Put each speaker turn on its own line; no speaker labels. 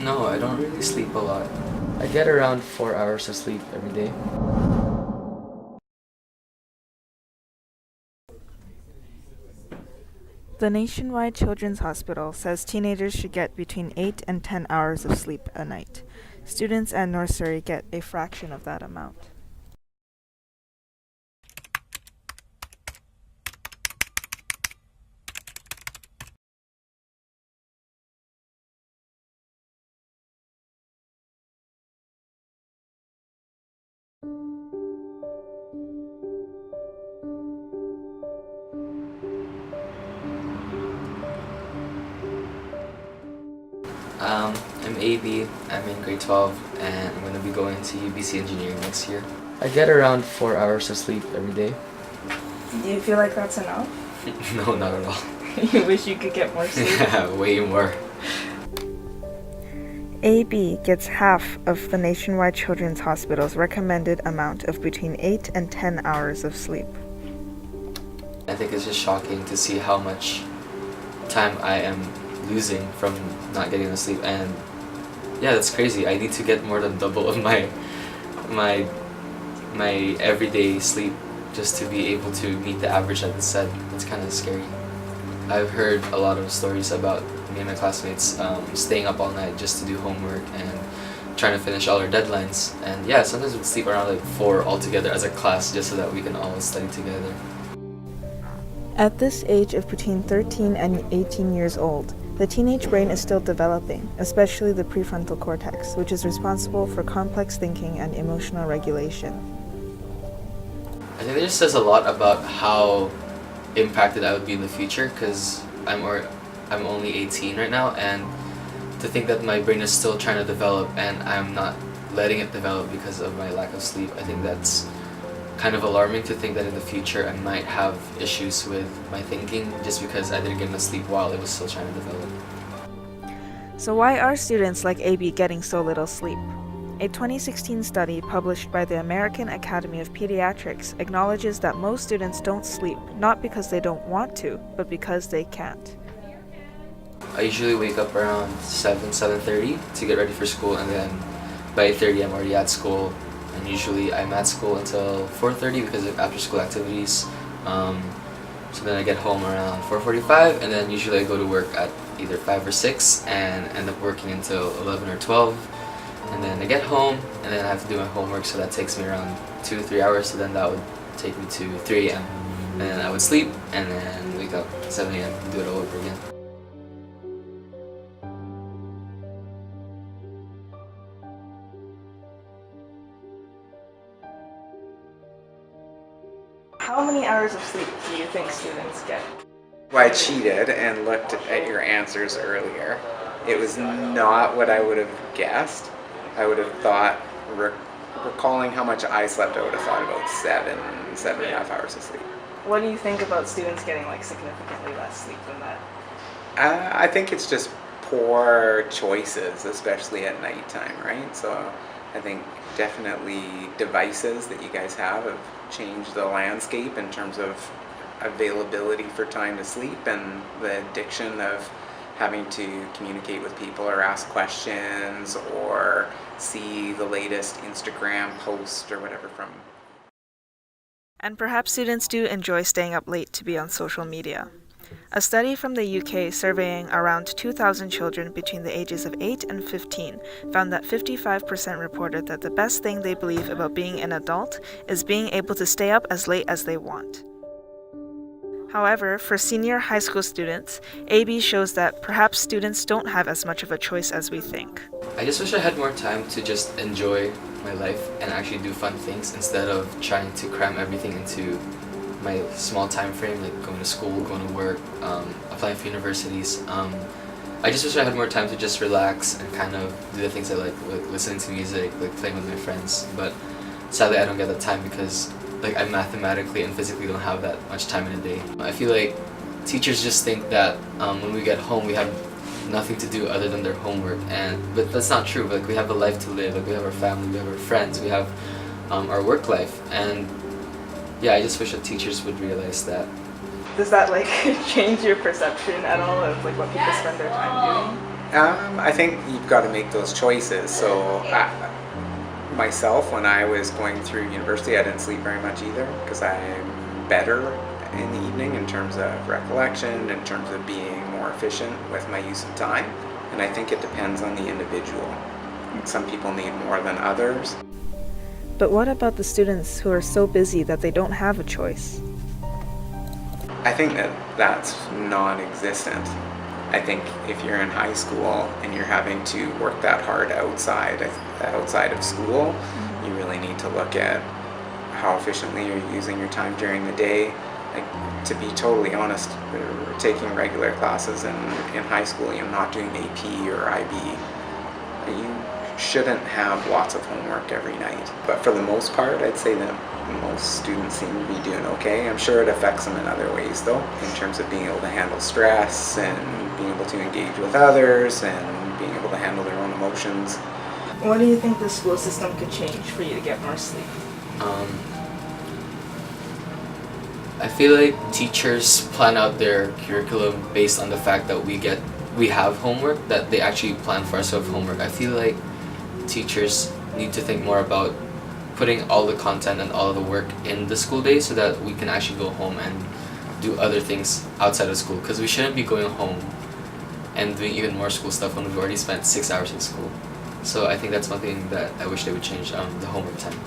No, I don't really sleep a lot. I get around 4 hours of sleep every day.
The Nationwide Children's Hospital says teenagers should get between 8 and 10 hours of sleep a night. Students at nursery get a fraction of that amount.
I'm AB, I'm in grade 12, and I'm going to be going to UBC Engineering next year. I get around 4 hours of sleep every day.
Do you feel like that's enough?
No, not at all.
You wish you could get more sleep?
Yeah, way more.
AB gets half of the Nationwide Children's Hospital's recommended amount of between 8 and 10 hours of sleep.
I think it's just shocking to see how much time I am losing from not getting enough sleep, and yeah, that's crazy. I need to get more than double of my everyday sleep just to be able to meet the average that it said. It's kind of scary. I've heard a lot of stories about me and my classmates staying up all night just to do homework and trying to finish all our deadlines. And yeah, sometimes we'd sleep around like 4 altogether as a class just so that we can all study together.
At this age of between 13 and 18 years old, the teenage brain is still developing, especially the prefrontal cortex, which is responsible for complex thinking and emotional regulation.
I think it just says a lot about how impacted I would be in the future, because I'm only 18 right now, and to think that my brain is still trying to develop and I'm not letting it develop because of my lack of sleep, I think that's kind of alarming, to think that in the future I might have issues with my thinking just because I didn't get enough sleep while it was still trying to develop.
So why are students like AB getting so little sleep? A 2016 study published by the American Academy of Pediatrics acknowledges that most students don't sleep, not because they don't want to, but because they can't.
I usually wake up around 7:30 to get ready for school, and then by 8:30 I'm already at school. And usually I'm at school until 4:30 because of after school activities. So then I get home around 4:45, and then usually I go to work at either 5 or 6 and end up working until 11 or 12. And then I get home and then I have to do my homework, so that takes me around 2 to 3 hours, so then that would take me to 3 a.m. And then I would sleep and then wake up at 7 a.m. and do it all over again.
How many hours of sleep do you think students get?
Well, I cheated and looked at your answers earlier. It was not what I would have guessed. I would have thought, recalling how much I slept, I would have thought about 7.5 hours of sleep.
What do you think about students getting significantly less sleep than that?
I think it's just poor choices, especially at nighttime, right? So I think definitely devices that you guys have changed the landscape in terms of availability for time to sleep, and the addiction of having to communicate with people or ask questions or see the latest Instagram post or whatever from.
And perhaps students do enjoy staying up late to be on social media. A study from the UK surveying around 2,000 children between the ages of 8 and 15 found that 55% reported that the best thing they believe about being an adult is being able to stay up as late as they want. However, for senior high school students, AB shows that perhaps students don't have as much of a choice as we think.
I just wish I had more time to just enjoy my life and actually do fun things instead of trying to cram everything into my small time frame, like going to school, going to work, applying for universities. I just wish I had more time to just relax and kind of do the things I like listening to music, like playing with my friends. But sadly, I don't get that time because I mathematically and physically don't have that much time in a day. I feel like teachers just think that when we get home we have nothing to do other than their homework, but that's not true. We have a life to live. We have our family, we have our friends, we have our work life, and yeah, I just wish that teachers would realize that.
Does that change your perception at all of what people spend their time doing?
I think you've got to make those choices. So, myself, when I was going through university, I didn't sleep very much either because I'm better in the evening in terms of recollection, in terms of being more efficient with my use of time. And I think it depends on the individual. Some people need more than others.
But what about the students who are so busy that they don't have a choice?
I think that that's non-existent. I think if you're in high school and you're having to work that hard outside of school, you really need to look at how efficiently you're using your time during the day. Like, to be totally honest, we're taking regular classes in high school, you're not doing AP or IB. You shouldn't have lots of homework every night. But for the most part, I'd say that most students seem to be doing okay. I'm sure it affects them in other ways though, in terms of being able to handle stress and being able to engage with others and being able to handle their own emotions.
What do you think the school system could change for you to get more sleep?
I feel like teachers plan out their curriculum based on the fact that we have homework, that they actually plan for us to have homework. I feel like teachers need to think more about putting all the content and all of the work in the school day so that we can actually go home and do other things outside of school, because we shouldn't be going home and doing even more school stuff when we've already spent 6 hours in school. So I think that's one thing that I wish they would change, the homework time.